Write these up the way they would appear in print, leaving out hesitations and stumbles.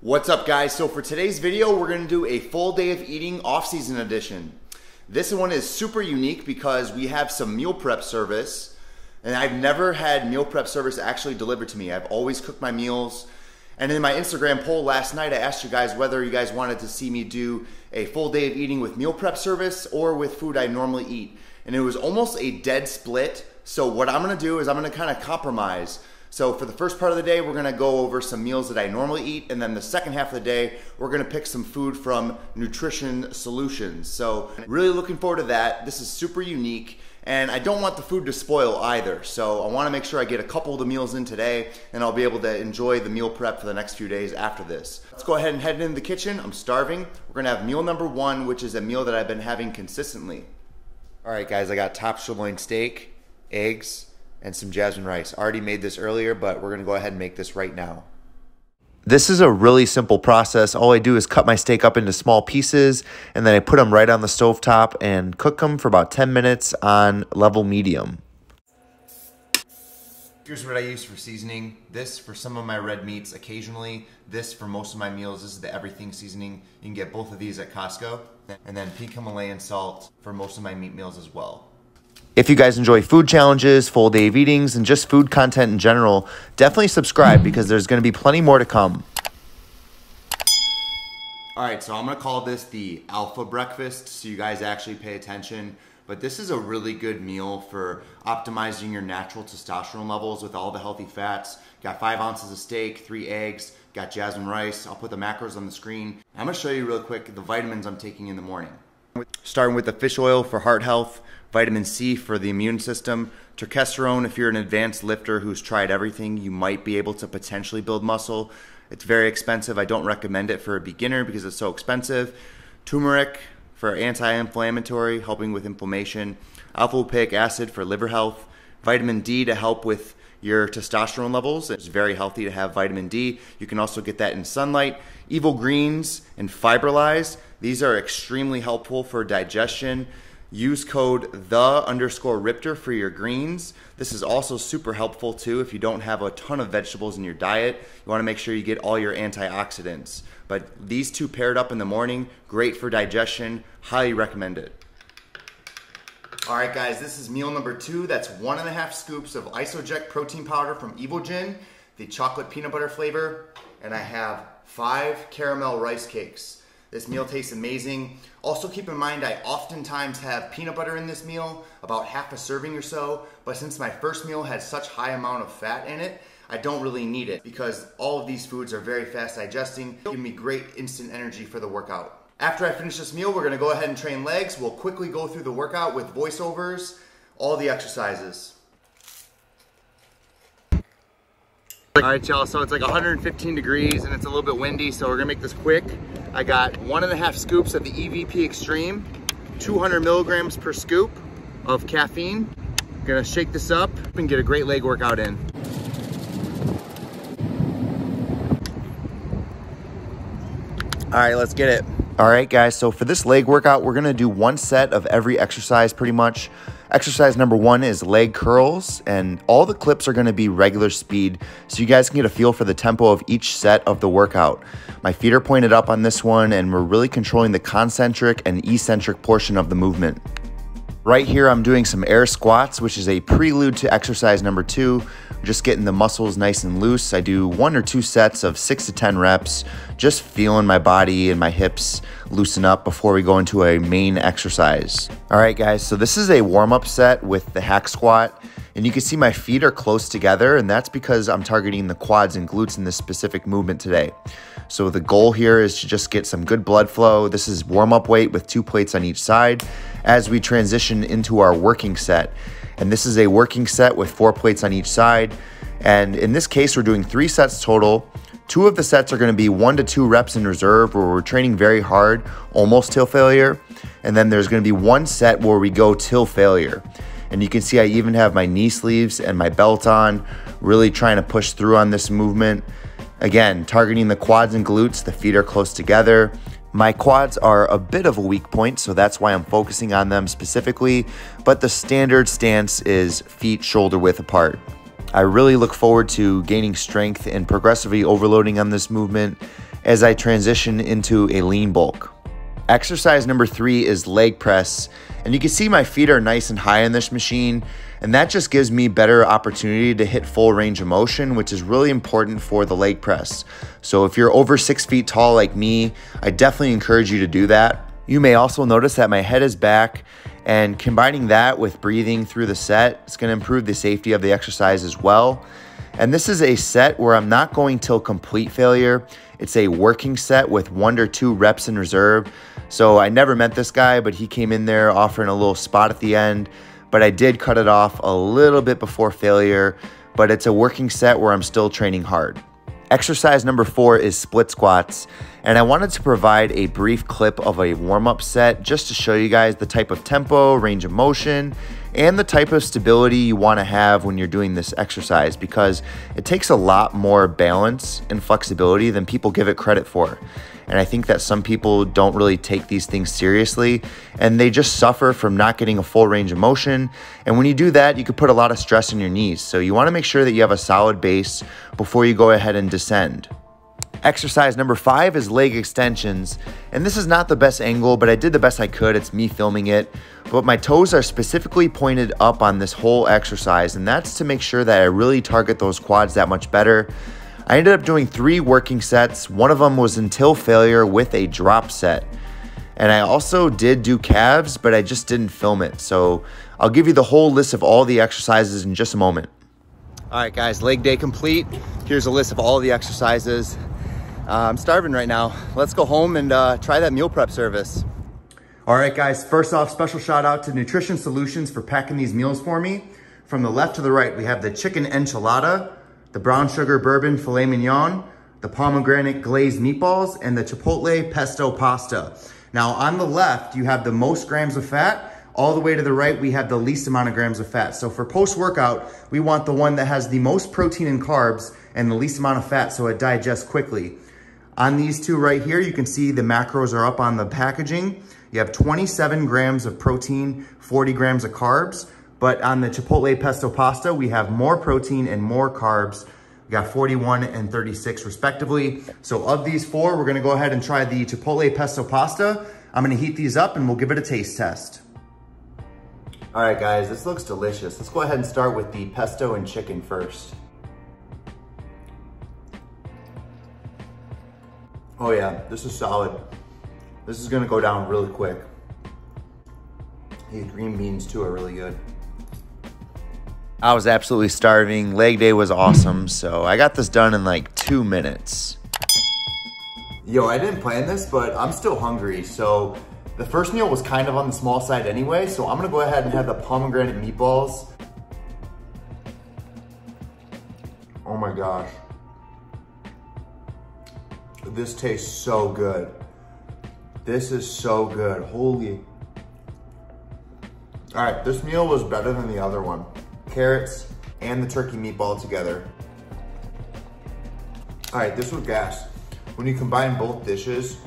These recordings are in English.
What's up, guys? So for today's video, we're going to do a full day of eating off-season edition. This one is super unique because we have some meal prep service, and I've never had meal prep service actually delivered to me. I've always cooked my meals. And in my Instagram poll last night, I asked you guys whether you guys wanted to see me do a full day of eating with meal prep service or with food I normally eat. And it was almost a dead split. So what I'm going to do is I'm going to kind of compromise. So for the first part of the day, we're gonna go over some meals that I normally eat, and then the second half of the day, we're gonna pick some food from Nutrition Solutions. So really looking forward to that. This is super unique, and I don't want the food to spoil either. So I wanna make sure I get a couple of the meals in today, and I'll be able to enjoy the meal prep for the next few days after this. Let's go ahead and head into the kitchen. I'm starving. We're gonna have meal number one, which is a meal that I've been having consistently. All right, guys, I got top sirloin steak, eggs, and some jasmine rice. I already made this earlier, but we're gonna go ahead and make this right now. This is a really simple process. All I do is cut my steak up into small pieces, and then I put them right on the stovetop and cook them for about 10 minutes on level medium. Here's what I use for seasoning. This for some of my red meats occasionally. This for most of my meals. This is the everything seasoning. You can get both of these at Costco. And then peak Himalayan salt for most of my meat meals as well. If you guys enjoy food challenges, full day of eatings, and just food content in general, definitely subscribe because there's going to be plenty more to come. All right, so I'm going to call this the alpha breakfast so you guys actually pay attention. But this is a really good meal for optimizing your natural testosterone levels with all the healthy fats. Got 5 ounces of steak, 3 eggs, got jasmine rice. I'll put the macros on the screen. I'm going to show you real quick the vitamins I'm taking in the morning. Starting with the fish oil for heart health, vitamin C for the immune system, testosterone if you're an advanced lifter who's tried everything, you might be able to potentially build muscle. It's very expensive. I don't recommend it for a beginner because it's so expensive. Turmeric for anti-inflammatory, helping with inflammation. Alpha-lipoic acid for liver health. Vitamin D to help with your testosterone levels. It's very healthy to have vitamin D. You can also get that in sunlight. Evil greens and Fiberlize. These are extremely helpful for digestion. Use code _Riptor for your greens. This is also super helpful too if you don't have a ton of vegetables in your diet. You want to make sure you get all your antioxidants. But these two paired up in the morning, great for digestion. Highly recommend it. All right, guys, this is meal number 2. That's 1.5 scoops of Isoject protein powder from Evogene, the chocolate peanut butter flavor, and I have 5 caramel rice cakes. This meal tastes amazing. Also keep in mind, I oftentimes have peanut butter in this meal, about half a serving or so, but since my first meal had such high amount of fat in it, I don't really need it because all of these foods are very fast digesting, give me great instant energy for the workout. After I finish this meal, we're gonna go ahead and train legs. We'll quickly go through the workout with voiceovers, all the exercises. All right, y'all, so it's like 115 degrees and it's a little bit windy, so we're gonna make this quick. I got 1.5 scoops of the EVP Extreme, 200 milligrams per scoop of caffeine. Gonna shake this up and get a great leg workout in. All right, let's get it. All right, guys, so for this leg workout, we're gonna do 1 set of every exercise pretty much. Exercise number 1 is leg curls, and all the clips are gonna be regular speed so you guys can get a feel for the tempo of each set of the workout. My feet are pointed up on this one, and we're really controlling the concentric and eccentric portion of the movement. Right here, I'm doing some air squats, which is a prelude to exercise number 2. Just getting the muscles nice and loose. I do 1 or 2 sets of 6 to 10 reps, just feeling my body and my hips loosen up before we go into a main exercise. All right, guys, so this is a warm-up set with the hack squat, and you can see my feet are close together, and that's because I'm targeting the quads and glutes in this specific movement today. So the goal here is to just get some good blood flow. This is warm-up weight with 2 plates on each side as we transition into our working set. And this is a working set with 4 plates on each side. And in this case, we're doing 3 sets total. 2 of the sets are gonna be 1 to 2 reps in reserve where we're training very hard, almost till failure. And then there's gonna be 1 set where we go till failure. And you can see I even have my knee sleeves and my belt on, really trying to push through on this movement. Again, targeting the quads and glutes, the feet are close together. My quads are a bit of a weak point, so that's why I'm focusing on them specifically, but the standard stance is feet shoulder width apart. I really look forward to gaining strength and progressively overloading on this movement, as I transition into a lean bulk. Exercise number 3 is leg press, and you can see my feet are nice and high in this machine, and that just gives me better opportunity to hit full range of motion, which is really important for the leg press. So if you're over 6 feet tall like me, I definitely encourage you to do that. You may also notice that my head is back, and combining that with breathing through the set, it's going to improve the safety of the exercise as well. And this is a set where I'm not going till complete failure. It's a working set with 1 or 2 reps in reserve. So I never met this guy, but he came in there offering a little spot at the end. But I did cut it off a little bit before failure, but it's a working set where I'm still training hard. Exercise number 4 is split squats, and I wanted to provide a brief clip of a warm-up set just to show you guys the type of tempo, range of motion, and the type of stability you want to have when you're doing this exercise, because it takes a lot more balance and flexibility than people give it credit for. And I think that some people don't really take these things seriously, and they just suffer from not getting a full range of motion. And when you do that, you could put a lot of stress on your knees. So you want to make sure that you have a solid base before you go ahead and descend. Exercise number 5 is leg extensions, and this is not the best angle, but I did the best I could. It's me filming it, but my toes are specifically pointed up on this whole exercise, and that's to make sure that I really target those quads that much better. I ended up doing 3 working sets. One of them was until failure with a drop set, and I also did do calves, but I just didn't film it. So I'll give you the whole list of all the exercises in just a moment. All right, guys, leg day complete. Here's a list of all the exercises. I'm starving right now. Let's go home and try that meal prep service. All right, guys, first off, special shout out to Nutrition Solutions for packing these meals for me. From the left to the right, we have the chicken enchilada, the brown sugar bourbon filet mignon, the pomegranate glazed meatballs, and the chipotle pesto pasta. Now on the left, you have the most grams of fat. All the way to the right, we have the least amount of grams of fat. So for post-workout, we want the one that has the most protein and carbs and the least amount of fat so it digests quickly. On these 2 right here, you can see the macros are up on the packaging. You have 27 grams of protein, 40 grams of carbs. But on the chipotle pesto pasta, we have more protein and more carbs. We got 41 and 36 respectively. So of these 4, we're gonna go ahead and try the chipotle pesto pasta. I'm gonna heat these up and we'll give it a taste test. All right, guys, this looks delicious. Let's go ahead and start with the pesto and chicken first. Oh yeah, this is solid. This is gonna go down really quick. These green beans too are really good. I was absolutely starving. Leg day was awesome, so I got this done in like 2 minutes. Yo, I didn't plan this, but I'm still hungry. So the first meal was kind of on the small side anyway, so I'm gonna go ahead and have the pomegranate meatballs. Oh my gosh. This tastes so good. This is so good, holy. All right, this meal was better than the other one. Carrots and the turkey meatball together. All right, this was gas. When you combine both dishes,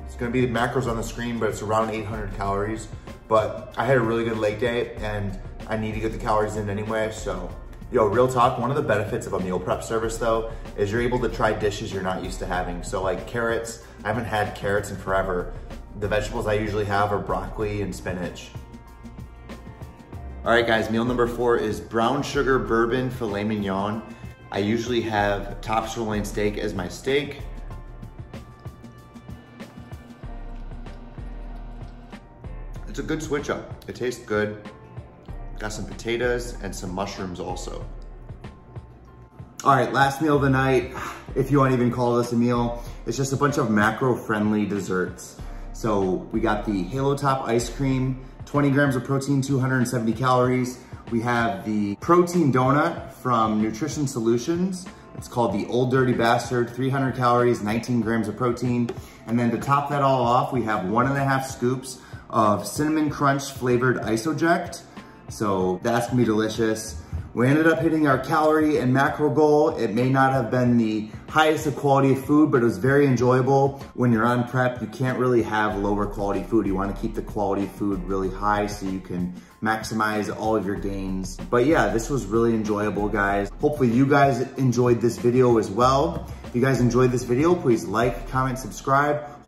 it's gonna be the macros on the screen, but it's around 800 calories. But I had a really good leg day and I need to get the calories in anyway, so. Yo, real talk, one of the benefits of a meal prep service though, is you're able to try dishes you're not used to having. So like carrots, I haven't had carrots in forever. The vegetables I usually have are broccoli and spinach. All right guys, meal number 4 is brown sugar bourbon filet mignon. I usually have top sirloin steak as my steak. It's a good switch up. It tastes good. Got some potatoes and some mushrooms also. All right, last meal of the night, if you want to even call this a meal, it's just a bunch of macro-friendly desserts. So we got the Halo Top ice cream, 20 grams of protein, 270 calories. We have the protein donut from Nutrition Solutions. It's called the Old Dirty Bastard, 300 calories, 19 grams of protein. And then to top that all off, we have 1.5 scoops of cinnamon crunch flavored Isoject. So that's gonna be delicious. We ended up hitting our calorie and macro goal. It may not have been the highest of quality of food, but it was very enjoyable. When you're on prep, you can't really have lower quality food. You wanna keep the quality of food really high so you can maximize all of your gains. But yeah, this was really enjoyable, guys. Hopefully you guys enjoyed this video as well. you guys enjoyed this video, please like, comment, subscribe.